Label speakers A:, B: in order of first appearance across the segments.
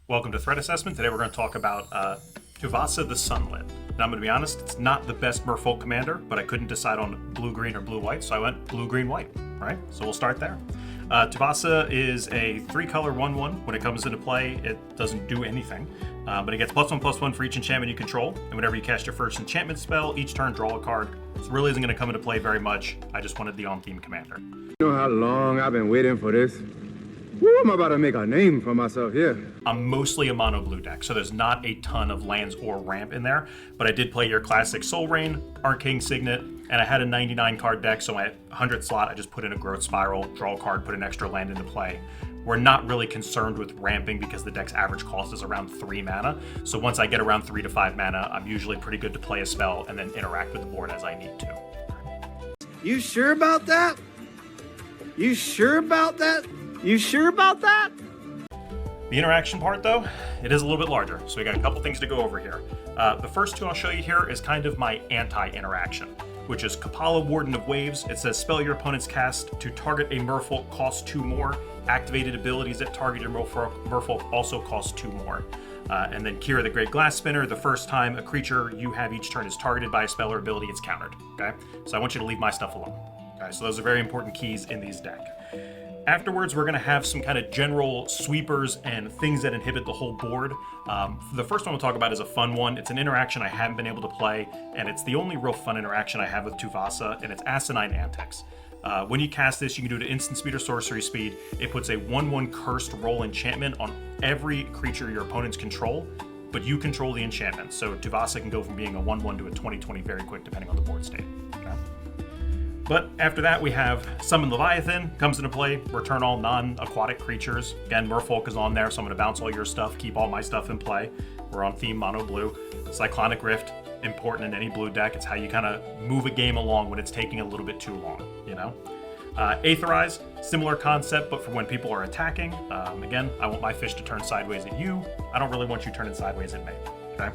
A: Welcome to Threat Assessment. Today we're going to talk about Tuvasa the Sunlit. Now I'm going to be honest, it's not the best Merfolk commander, but I couldn't decide on blue-green or blue-white, so I went blue-green-white, right? So we'll start there. Tuvasa is a 3-color 1/1. When it comes into play, it doesn't do anything, but it gets +1/+1 for each enchantment you control, and whenever you cast your first enchantment spell, each turn draw a card. This really isn't going to come into play very much. I just wanted the on-theme commander.
B: You know how long I've been waiting for this? Woo, I'm about to make a name for myself here.
A: I'm mostly a mono blue deck, so there's not a ton of lands or ramp in there, but I did play your classic Soul Rain, Arcane Signet, and I had a 99 card deck, so my 100 slot, I just put in a Growth Spiral, draw a card, put an extra land into play. We're not really concerned with ramping because the deck's average cost is around 3 mana, so once I get around 3 to 5 mana, I'm usually pretty good to play a spell and then interact with the board as I need to.
C: You sure about that? You sure about that? You sure about that?
A: The interaction part, though, it is a little bit larger, so we got a couple things to go over here. The first two I'll show you here is kind of my anti-interaction, which is Kapala, Warden of Waves. It says spell your opponent's cast to target a Merfolk costs 2 more. Activated abilities that target your Merfolk also cost 2 more. And then Kira the Great Glass Spinner, the first time a creature you have each turn is targeted by a spell or ability, it's countered, okay? So I want you to leave my stuff alone, okay? So those are very important keys in these decks. Afterwards, we're going to have some kind of general sweepers and things that inhibit the whole board. The first one we'll talk about is a fun one. It's an interaction I haven't been able to play, and it's the only real fun interaction I have with Tuvasa, and it's Asinine Antics. When you cast this, you can do it at instant speed or sorcery speed. It puts a 1/1 cursed roll enchantment on every creature your opponents control, but you control the enchantment. So Tuvasa can go from being a 1/1 to a 20/20 very quick, depending on the board state. Okay? But after that, we have Summon Leviathan, comes into play, return all non-aquatic creatures. Again, Merfolk is on there, so I'm going to bounce all your stuff, keep all my stuff in play. We're on theme mono blue. Cyclonic Rift, important in any blue deck. It's how you kind of move a game along when it's taking a little bit too long, you know? Aetherize, similar concept, but for when people are attacking. Again, I want my fish to turn sideways at you. I don't really want you turning sideways at me, okay?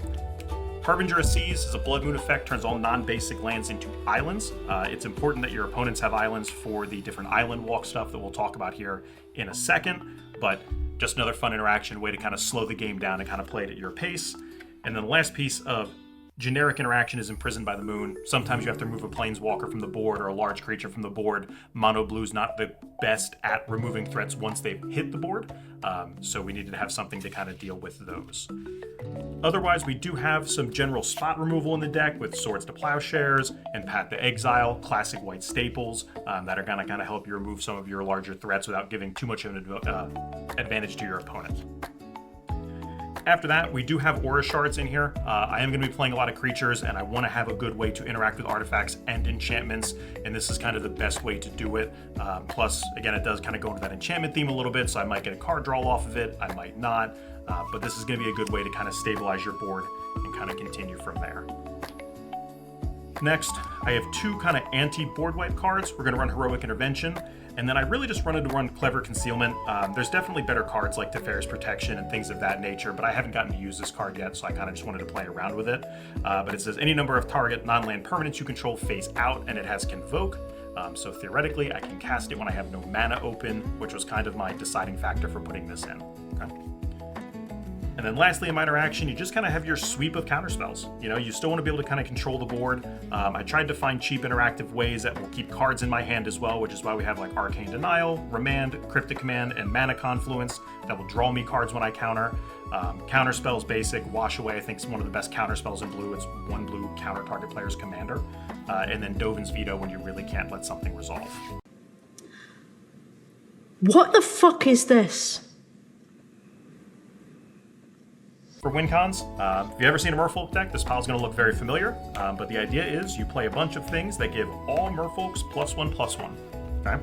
A: Harbinger of Seas is a Blood Moon effect, turns all non-basic lands into islands. It's important that your opponents have islands for the different island walk stuff that we'll talk about here in a second, but just another fun interaction, way to kind of slow the game down and kind of play it at your pace. And then the last piece of generic interaction is Imprisoned by the Moon. Sometimes you have to remove a planeswalker from the board or a large creature from the board. Mono Blue's not the best at removing threats once they've hit the board, so we needed to have something to kind of deal with those. Otherwise, we do have some general spot removal in the deck with Swords to Plowshares and Path to Exile, classic white staples that are going to kind of help you remove some of your larger threats without giving too much of an advantage to your opponent. After that, we do have Aura Shards in here. I am going to be playing a lot of creatures, and I want to have a good way to interact with artifacts and enchantments, and this is kind of the best way to do it. Plus, again, it does kind of go into that enchantment theme a little bit, so I might get a card draw off of it, I might not, but this is going to be a good way to kind of stabilize your board and kind of continue from there. Next, I have 2 kind of anti-board wipe cards. We're going to run Heroic Intervention, and then I really just wanted to run Clever Concealment. There's definitely better cards like Teferi's Protection and things of that nature, but I haven't gotten to use this card yet, so I kind of just wanted to play around with it. But it says any number of target non-land permanents you control face out, and it has Convoke. So theoretically, I can cast it when I have no mana open, which was kind of my deciding factor for putting this in. Okay. And then lastly, in my interaction, you just kind of have your sweep of counterspells. You know, you still want to be able to kind of control the board. I tried to find cheap interactive ways that will keep cards in my hand as well, which is why we have like Arcane Denial, Remand, Cryptic Command, and Mana Confluence that will draw me cards when I counter. Counterspells basic, Wash Away I think is one of the best counterspells in blue. It's 1 blue counter target player's commander. And then Dovin's Veto when you really can't let something resolve.
D: What the fuck is this?
A: For win cons, if you've ever seen a Merfolk deck, this pile's going to look very familiar, but the idea is you play a bunch of things that give all Merfolks +1/+1, okay?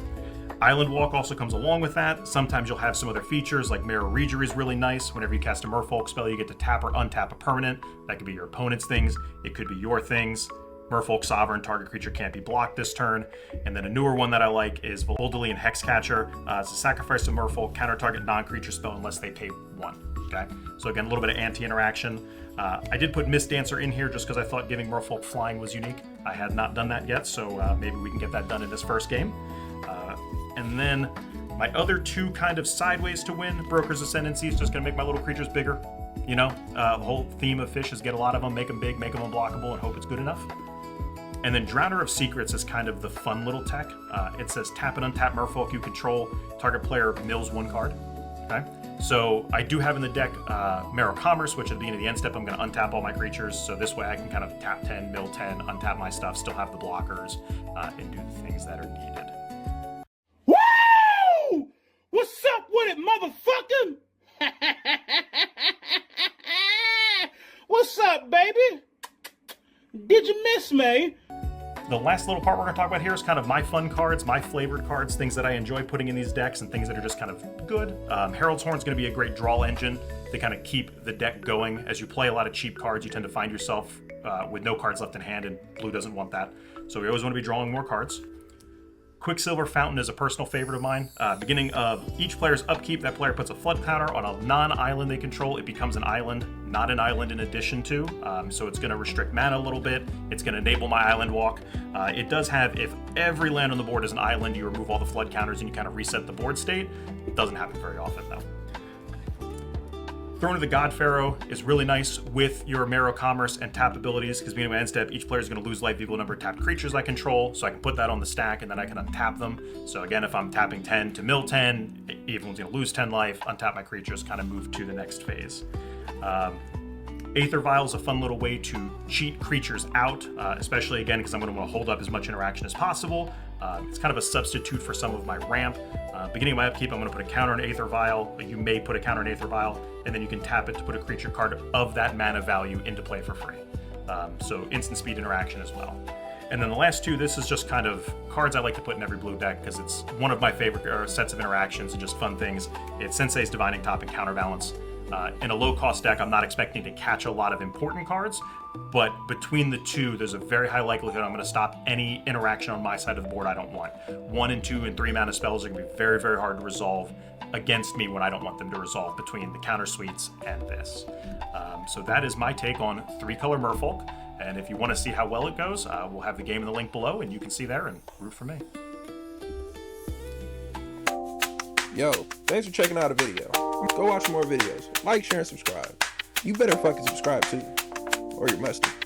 A: Island Walk also comes along with that. Sometimes you'll have some other features, like Mirror Reader is really nice. Whenever you cast a Merfolk spell, you get to tap or untap a permanent. That could be your opponent's things, it could be your things. Merfolk Sovereign, target creature can't be blocked this turn. And then a newer one that I like is Voldelian Hexcatcher. It's a sacrifice to Merfolk, counter target non-creature spell unless they pay 1. Okay, so again, a little bit of anti-interaction. I did put Mist Dancer in here just because I thought giving Merfolk flying was unique. I had not done that yet, so maybe we can get that done in this first game. And then My other two kind of sideways to win, Broker's Ascendancy is just going to make my little creatures bigger. You know, the whole theme of fish is get a lot of them, make them big, make them unblockable, and hope it's good enough. And then Drowner of Secrets is kind of the fun little tech. It says tap and untap Merfolk you control. Target player mills 1 card. Okay. So I do have in the deck Marrow Commerce, which at the beginning of the end step, I'm going to untap all my creatures. So this way I can kind of tap 10, mill 10, untap my stuff, still have the blockers, and do the things that are needed.
E: Woo! What's up with it, motherfucker? What's up, baby? Did you miss me?
A: The last little part we're going to talk about here is kind of my fun cards, my flavored cards, things that I enjoy putting in these decks and things that are just kind of good. Herald's Horn is going to be a great draw engine to kind of keep the deck going. As you play a lot of cheap cards, you tend to find yourself with no cards left in hand, and blue doesn't want that. So we always want to be drawing more cards. Quicksilver Fountain is a personal favorite of mine. Beginning of each player's upkeep, that player puts a flood counter on a non-island they control. It becomes an island, not an island in addition to. So it's going to restrict mana a little bit. It's going to enable my island walk. It does have, if every land on the board is an island, you remove all the flood counters and you kind of reset the board state. It doesn't happen very often, though. Throne of the God Pharaoh is really nice with your Marrow Commerce and tap abilities, because beginning of my end step, each player is going to lose life equal number of tapped creatures I control, so I can put that on the stack and then I can untap them. So again, if I'm tapping 10 to mill 10, everyone's going to lose 10 life, untap my creatures, kind of move to the next phase. Aether Vial is a fun little way to cheat creatures out, especially again because I'm going to want to hold up as much interaction as possible. It's kind of a substitute for some of my ramp. Beginning of my upkeep, I'm going to put a counter on Aether Vial. You may put a counter on Aether Vial, and then you can tap it to put a creature card of that mana value into play for free. So instant speed interaction as well. And then the last two, this is just kind of cards I like to put in every blue deck because it's one of my favorite sets of interactions and just fun things. It's Sensei's Divining Top and Counterbalance. In a low-cost deck, I'm not expecting to catch a lot of important cards, but between the two, there's a very high likelihood I'm going to stop any interaction on my side of the board I don't want. 1 and 2 and 3 mana spells are going to be very, very hard to resolve against me when I don't want them to resolve between the counter suites and this. So that is my take on 3-color Merfolk, and if you want to see how well it goes, we'll have the game in the link below, and you can see there and root for me.
F: Yo, thanks for checking out the video. Go watch more videos. Like, share, and subscribe. You better fucking subscribe too. Or you must have.